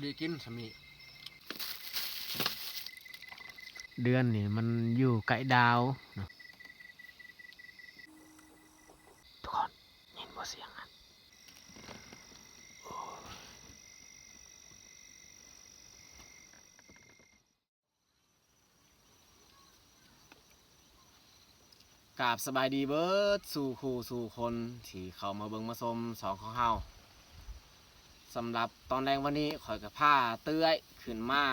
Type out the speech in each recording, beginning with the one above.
ดีกินสามีเดือนนี่มันอยู่ไกลดาวเนาะทุกคนยินบ่เสียงอ่ะกราบสบายดีเบิดสู่คู่สู่คนที่เข้ามาเบิ่งมาชมสองของเฮาสำหรับตอนแรกวันนี้ข่อยกับผ้าเตื้อยขึ้นมา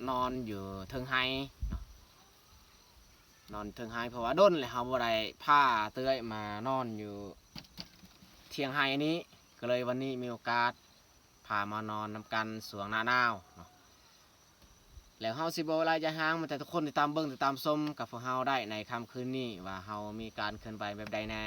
นอนอยู่เทิงไฮนอนเทิงไฮเพราะว่าด้นเลยเฮาบ่ได้ผ้าเตื้อยมานอนอยู่เทียงไฮนี้ก็เลยวันนี้มีโอกาสพามานอนนำกันสวงหน้าหนาวเนาะแล้วเฮาสิบ่ลายจะห่างมันแต่ทุกคนติดตามเบิ่งติดตามชมกับพวกเฮาได้ในค่ำคืนนี้ว่าเฮามีการเคลื่อนไหวแบบใดแน่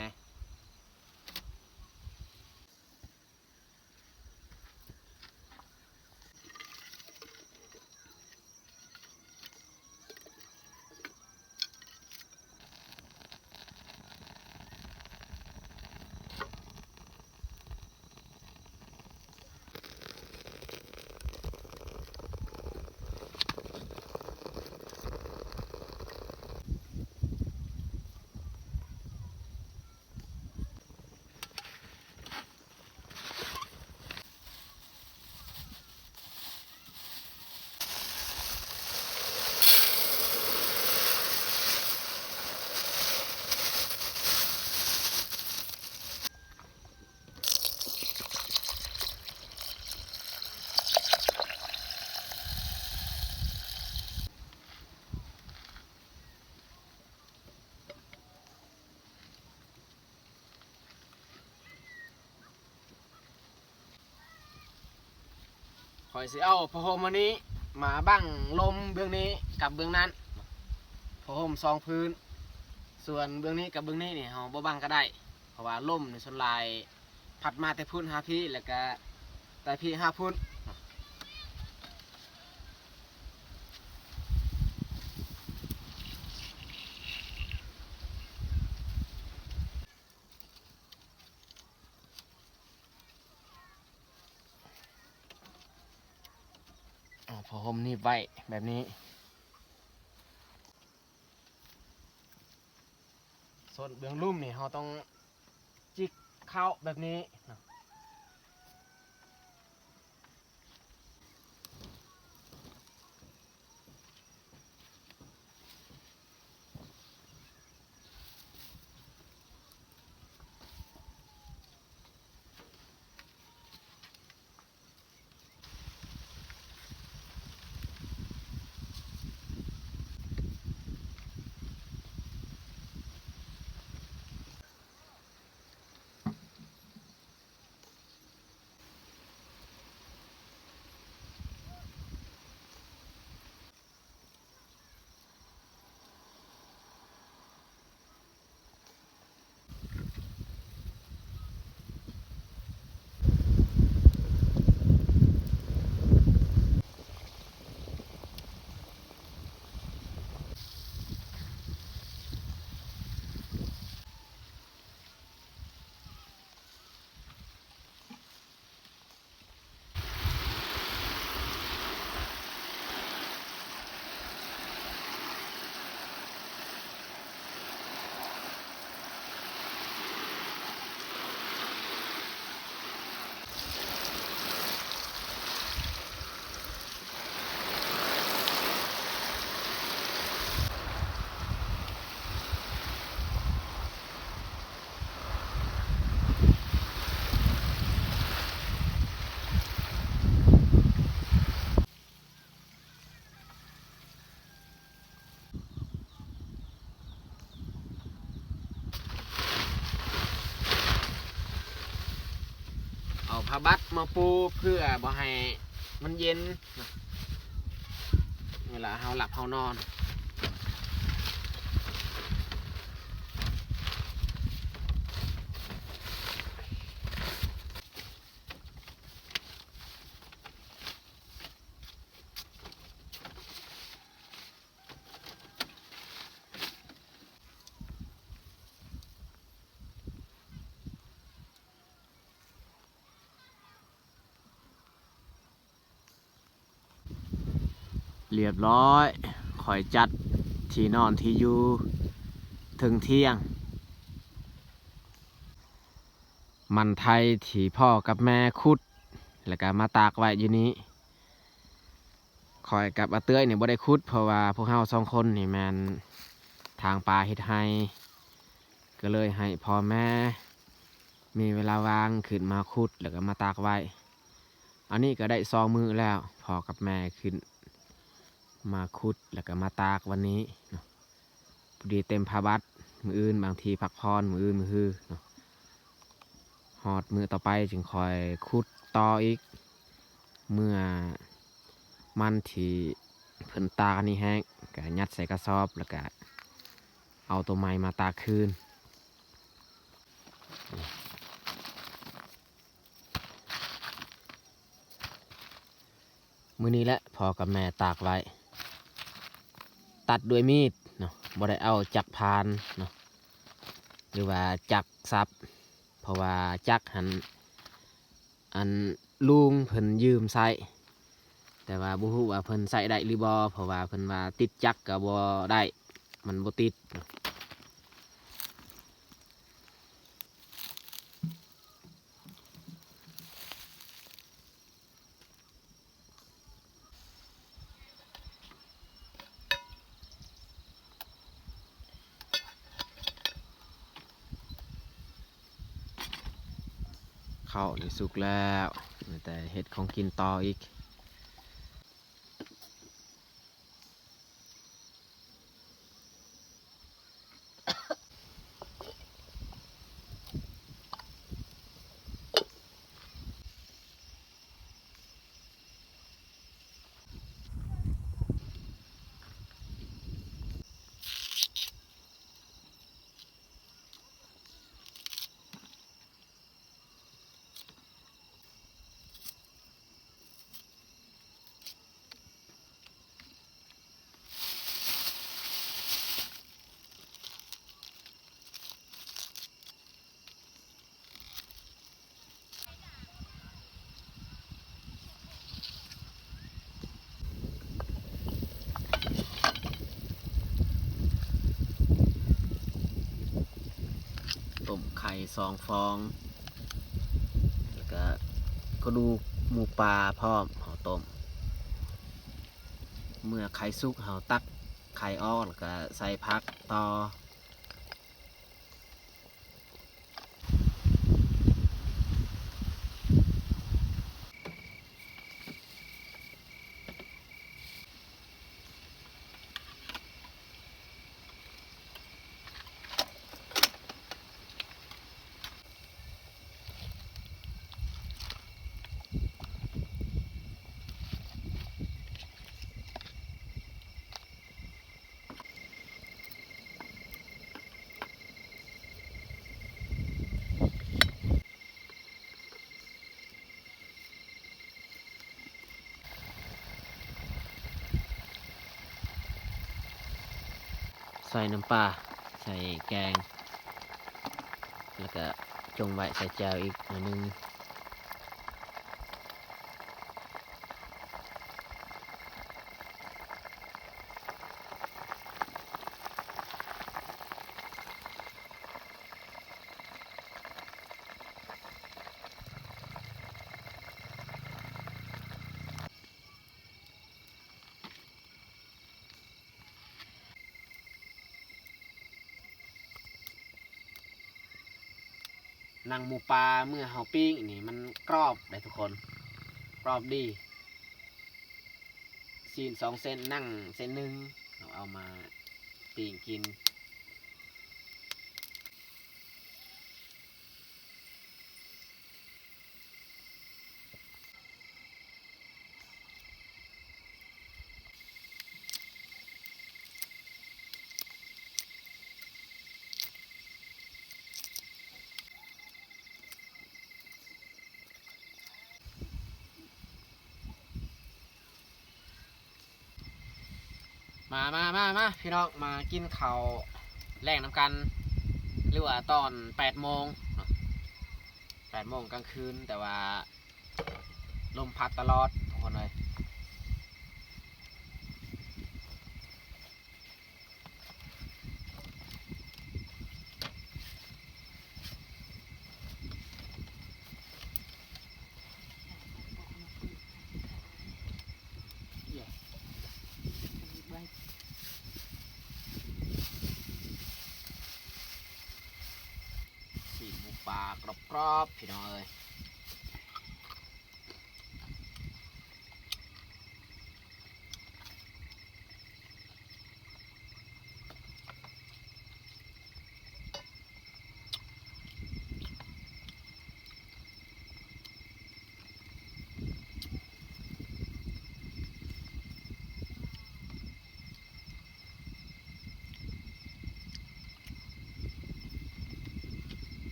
ข่อยสิเอาผ้าห่มอันนี้มาบั้งลมเบื้องนี้กับเบื้องนั้นผ้าห่มสองพื้นส่วนเบื้องนี้กับเบื้องนี้นี่เฮาบ่บั้งก็ได้เพราะว่าลมในส่วนลายพัดมาแต่พุ่นหาพี่แล้วก็แต่พี่หาพุ่นผ้าห่มนี่ไว้แบบนี้ส่วนเบื้องลุ่มนี่เราต้องจิกเข้าแบบนี้เอาผ้าบัดมาปูเพื่อบ่ให้มันเย็นเวลาเราหลับเรานอน เรียบร้อยคอยจัดที่นอนที่อยู่ถึงเที่ยงมันไทยที่พ่อกับแม่คุดแล้วก็มาตากไว้อยู่นี้คอยกับอาเต้ยเนี่ยบ่ได้คุดเพราะว่าพวกเฮา2 คนนี่แมนทางป่าเฮ็ดให้ก็เลยให้พ่อแม่มีเวลาว่างขึ้นมาคุดแล้วก็มาตากไว้อันนี้ก็ได้2 มื้อแล้วพ่อกับแม่ขึ้นมาคุดแล้วก็มาตากวันนี้พอดีเต็มพาบัตรมืออื่นบางทีพักพรมืออื่นมือฮือหอดมือต่อไปจึงคอยคุดต่ออีกเมื่อมันที่เพิ่นตากนี่แห้งก็ยัดใส่กระสอบแล้วก็เอาตัวไม้มาตากคืนมื้อนี้แหละพอกับแม่ตากไว้ตัดด้วยมีดเนาะบ่ได้เอาจักรพานเนาะหรือว่าจักรซับเพราะว่าจักรหันอันลุงเพิ่นยืมใส่แต่ว่าบ่ฮู้ว่าเพิ่นใส่ได้หรือบ่เพราะว่าเพิ่นว่าติดจักรก็บ่ได้มันบ่ติดเนาะข้าวนี่สุกแล้วแต่เฮ็ดของกินต่ออีกต้มไข่2 ฟองแล้วก็กระดูกหมูปลาพร้อมเฮาต้มเมื่อไข่สุกเฮาตักไข่ออกแล้วก็ใส่ผักต่อใส่น้ำปลาใส่แกงแล้วก็จงไว้ใส่แจวอีกหน่อยนึงหนังหมูปลาเมื่อเฮาปิ้งนี่มันกรอบเลยทุกคนกรอบดีซีน2 เส้นนั่งเส้นหนึ่งเอามาปิ้งกินมาพี่น้องมากินข้าวแรงน้ำกันหรือว่าตอน8 โมง8 โมงกลางคืนแต่ว่าลมพัดตลอดทุกคนเลย กรอบๆพี่น้องเอ้ย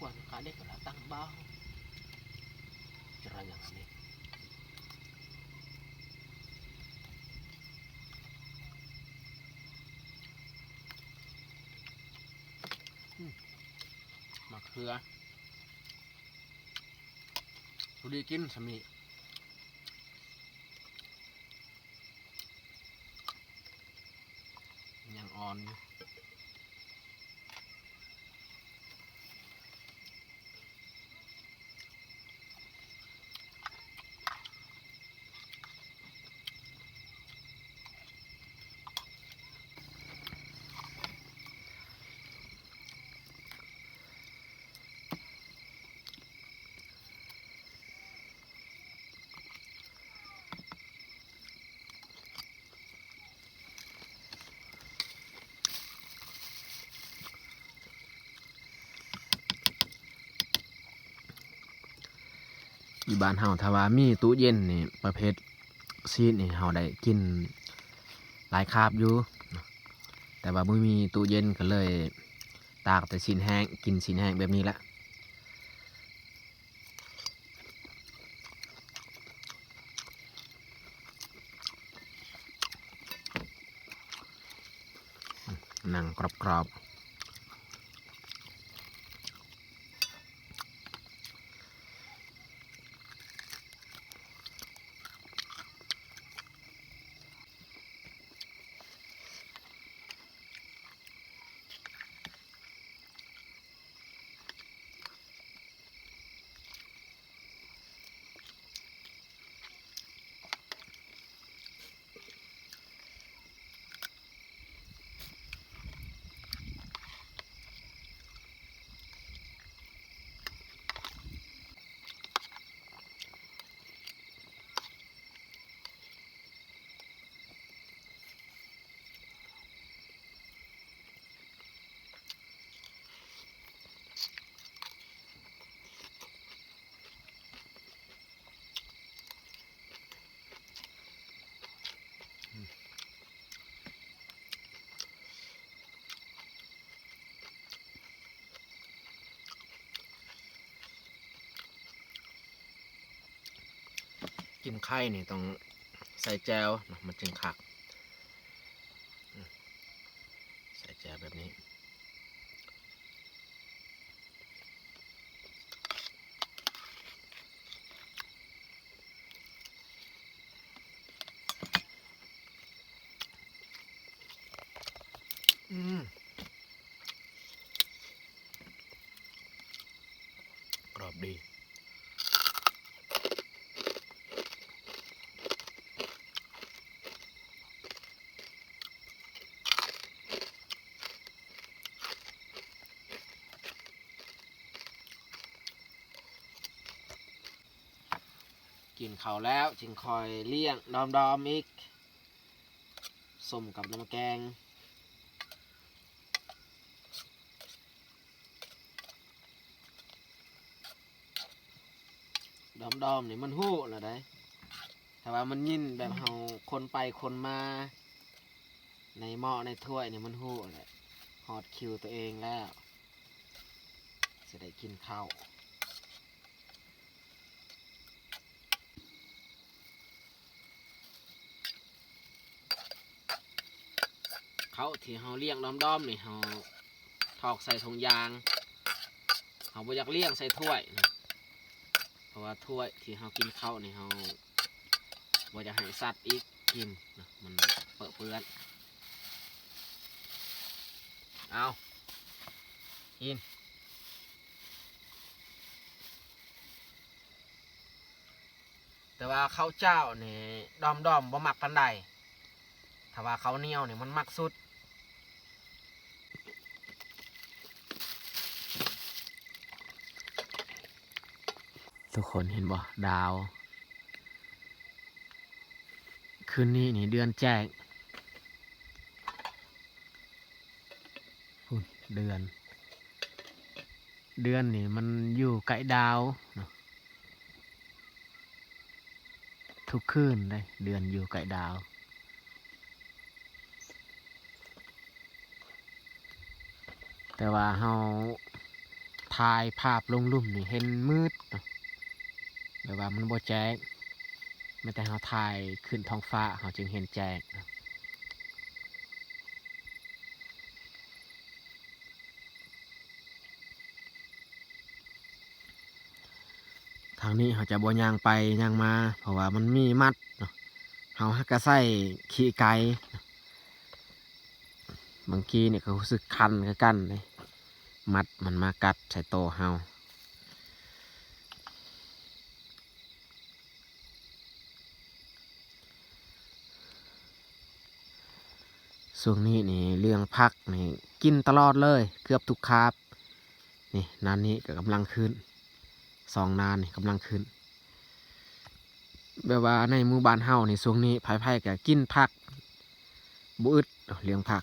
กวนขาเด็กแล้วตั้งเบ้าจะอะไรอย่างนี้มะเขือดูดีกินสามียังอ่อนอยู่อยู่บ้านเฮาถ้าว่ามีตู้เย็นนี่ประเภทซีดนี่เฮาได้กินหลายคาบอยู่แต่ว่าไม่มีตู้เย็นก็เลยตากแต่ชิ้นแห้งกินชิ้นแห้งแบบนี้ละหนังกรอบกินไข่นี่ต้องใส่แจวนะมันจึงคักใส่แจวแบบนี้กรอบดีกินข้าวแล้วจึงคอยเลี้ยงดอมอีกส้มกับน้ำแกงดอมนี่มันหู้ละได้แต่ว่ามันยินแบบเฮาคนไปคนมาในหม้อในถ้วยนี่มันหู้เลยฮอดคิวตัวเองแล้วจะได้กินข้าวเขาที่เฮาเลี้ยงดอมนี่เฮาถอกใส่ถุงยางเฮาบ่อยากเลี้ยงใส่ถ้วยนะเพราะว่าถ้วยที่เฮากินข้าวนี่เฮาบ่อยากให้สัตว์อีกกินนะมันเปื้อนเอากินแต่ว่าข้าวเจ้านี่ดอมบ่มักปานใดถ้าว่าข้าวเหนียวนี่มันมักสุด ทุกคนเห็นบ่ดาวคืนนี้นี่เดือนแจ้งพุ่นเดือนนี่มันอยู่ไกลดาวเนาะทุกคืนเลยเดือนอยู่ไกลดาวแต่ว่าเฮาถ่ายภาพลงลุ่มนี่เห็นมืดเนาะแบบว่ามันบ่แจ้งไม่แต่เฮาถ่ายขึ้นท้องฟ้าเฮาจึงเห็นแจ้งเนาะทางนี้เขาจะบ่ย่างไปย่างมาเพราะว่ามันมีมัดเนาะเฮาฮักกะใส่ขี้ไก่บางทีเนี่ยเขารู้สึกคันกันเลยมัดมันมากัดใส่โตเฮาช่วงนี้นี่เรื่องพักนี่กินตลอดเลยเกือบทุกคาบนี่นานนี้ก็กำลังขึ้น2 นานนี่กำลังขึ้นแบบว่าในหมู่บ้านเฮานี่ช่วงนี้ไผๆก็กินผักบ่อึดเลี้ยงผัก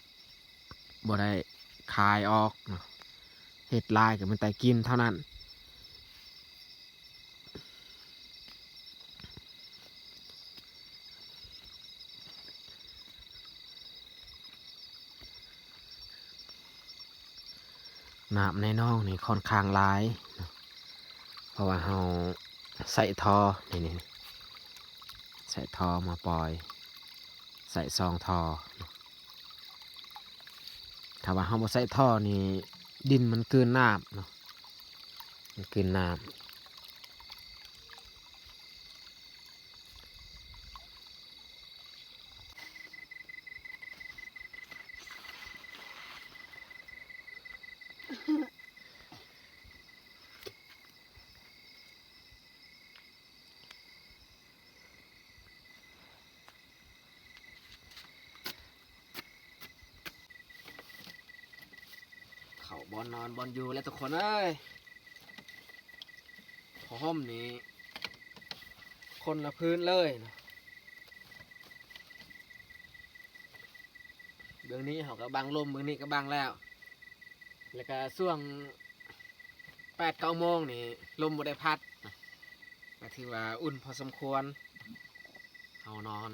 บ่ได้คายออกเนาะเฮ็ดลายก็มันแต่กินเท่านั้นน้ำในน้องนี่ค่อนข้างหลายเนาะเพราะว่าเฮาใส่ท่อนี่ใส่ท่อมาปล่อยใส่ซองท่อถ้าว่าเฮาบ่ใส่ท่อนี่ดินมันกลืนน้ำเนาะมันกลืนน้ำเขาบอลนอนบอลอยู่แล้วทุกคนเอ้ยพอห่มนี่คนละพื้นเลยเนาะเบื้องนี้เขาก็บังลมเบื้องนี้ก็บังแล้วแล้วก็ช่วง8-9 โมงนี่ลมบ่ได้พัดก็ถือว่าอุ่นพอสมควรเฮานอน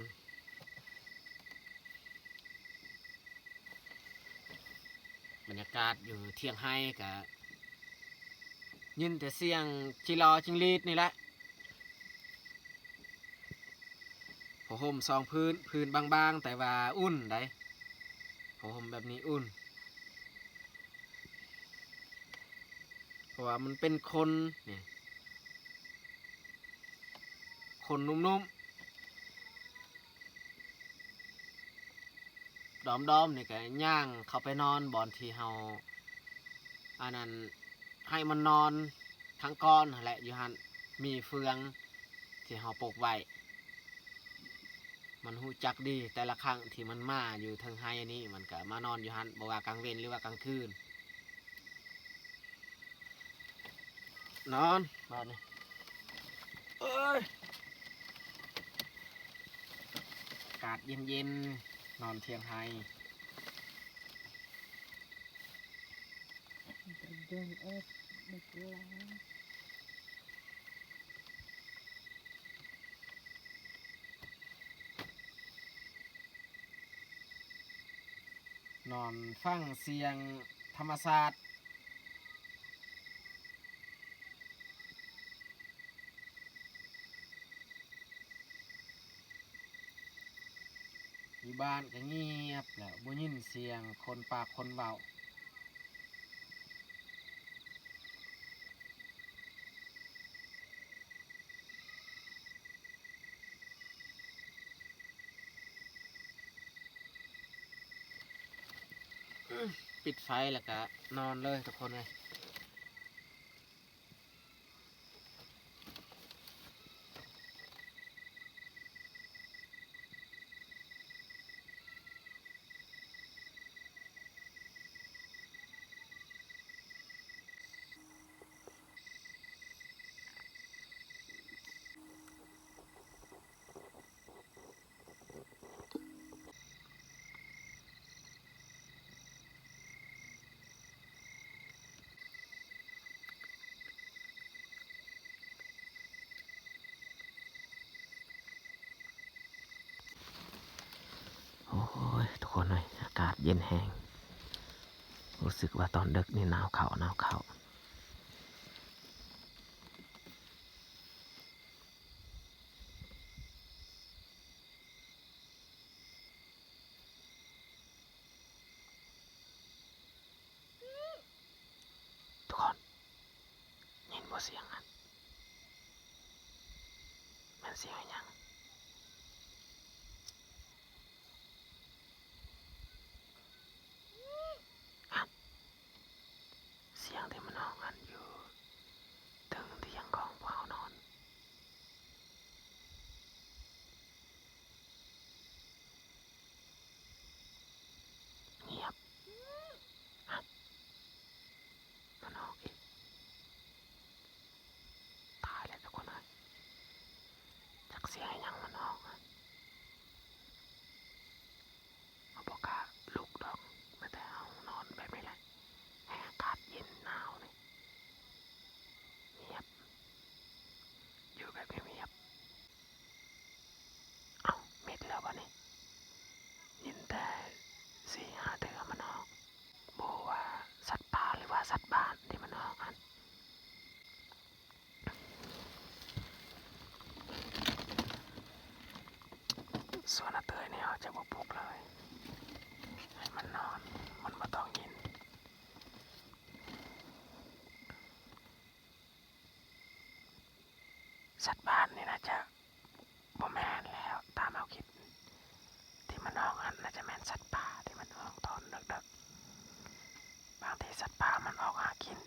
บรรยากาศอยู่เที่ยงไฮ้กับยินแต่เสียงจิรอจิงลีดนี่แหละพอห่มซองพื้นบางๆแต่ว่าอุ่นได้พอห่มแบบนี้อุ่นเพราะว่ามันเป็นคนเนี่ยคนนุ่มๆดอมๆนี่ก็ย่างเข้าไปนอนบอนที่เฮาอันนั้นให้มันนอนทั้งก้อนนั่นแหละอยู่หันมีเฟืองที่เฮาปลูกไว้มันหูจักดีแต่ละครั้งที่มันมาอยู่ทางไฮนี้มันก็มานอนอยู่หันบ่ว่ากลางเว้นหรือว่ากลางคืนนอนบ้านนี้เอ้ยอากาศเย็นๆนอนเทียงไฮเดินเอ็ดเด็กแล้ว นอนฟังเสียงธรรมศาสตร์อยู่บ้านก็เงียบแล้วบ่ยินเสียงคนปากคนเบาปิดไฟแล้วก็นอนเลยทุกคนเลย กคนเลยอากาศเย็นแห้งรู้สึกว่าตอนดึกนี่หนาวเข่าทุกคนยินบ่เสียงอันมันเสียงอะไรยังเสียงที่มันออกอันอยู่ถึงเตียงของพวกเรานอนเงียบมันออกอีกตายแล้วทุกคนเลยจากเสียงอะไรยังมันออกมาบอกกล้าลุกดอกไม่แต่เอานอนแบบนี้แหละให้อากาศเย็นหนาวนี่เงียบอยู่แบบเงียบเอ้ามิดแล้ววะนี่ยินแต่4-5 เดือนมันออกโบว่าสัตว์ป่าหรือว่าสัตว์บ้านที่มันออกกันส่วนอาเตยเนี่ยจะบ่ปลุกเลยให้มันนอนมันมาต้องยินสัตว์บ้านนี่น่าจะบ่แม่นแล้วตามเอาคิดที่มันออกอันน่าจะแม่นสัตว์ป่าที่มันออกตอนดึกๆบางทีสัตว์ป่ามันออกหากิน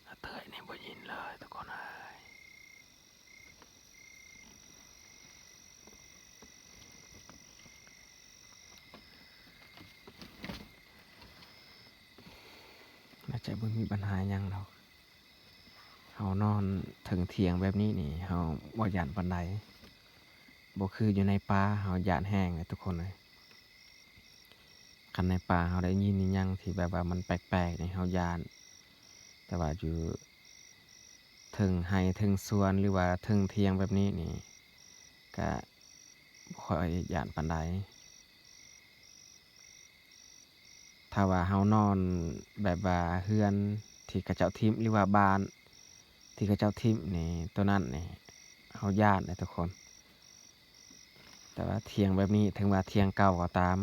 อาเตยนี่บ่ยินเลยทุกคนเอ้ยน่าจะบ่มีปัญหาหยังหรอกเฮานอนถึงเที่ยงแบบนี้นี่เฮาบ่ย้านปานใดบ่คืออยู่ในป่าเฮาย้านแห้งเลยทุกคนเลยคันในป่าเฮาได้ยินอิหยังที่แบบว่ามันแปลกๆนี่เฮาย้านแต่ว่าอยู่ถึงไร่ถึงสวนหรือว่าถึงเที่ยงแบบนี้นี่ก็บ่ค่อยย้านปานใดถ้าว่าเฮานอนแบบว่าเรือนที่เขาเจ้าทิ่มหรือว่าบ้านที่เขาเจ้าทิ่มนี่ตัวนั้นนี่เฮาย้านเลยทุกคนแต่ว่าเที่ยงแบบนี้ถึงว่าเที่ยงเก่าก็ตาม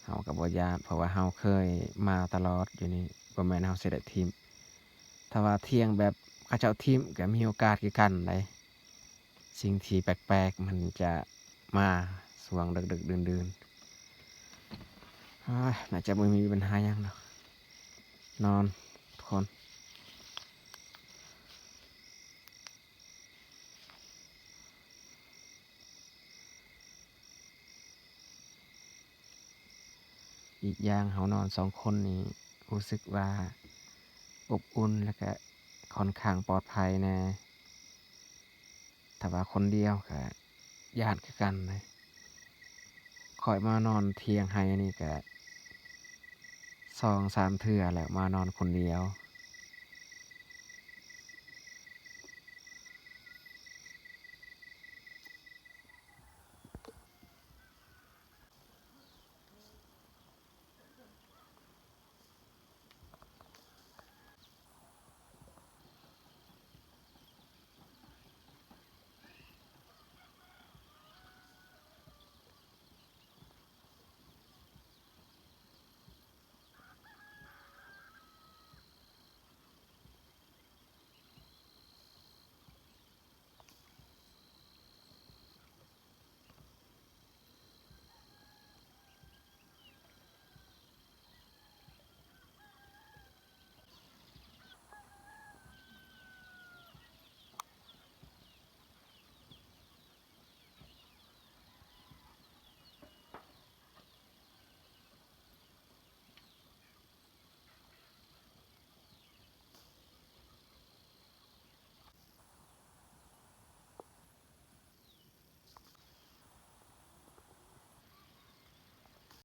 เฮาก็บ่ย้านเพราะว่าเฮาเคยมาตลอดอยู่นี่บ่แม่นเฮาสิได้ทิ่มถ้าว่าเที่ยงแบบเขาเจ้าทิ่มก็มีโอกาสคือกันได้สิ่งที่แปลกๆมันจะมาช่วงดึกๆดื่นๆน่าจะบ่มีปัญหาหยังดอกนอนทุกคนอีกอย่างเฮานอน2 คนนี่รู้สึกว่าอบอุ่นแล้วก็ค่อนข้างปลอดภัยแน่ถ้าว่าคนเดียวก็ย้านคือกันเลยข้อยมานอนเที่ยงไร่นี่ก็2-3 เทื่อแล้วมานอนคนเดียว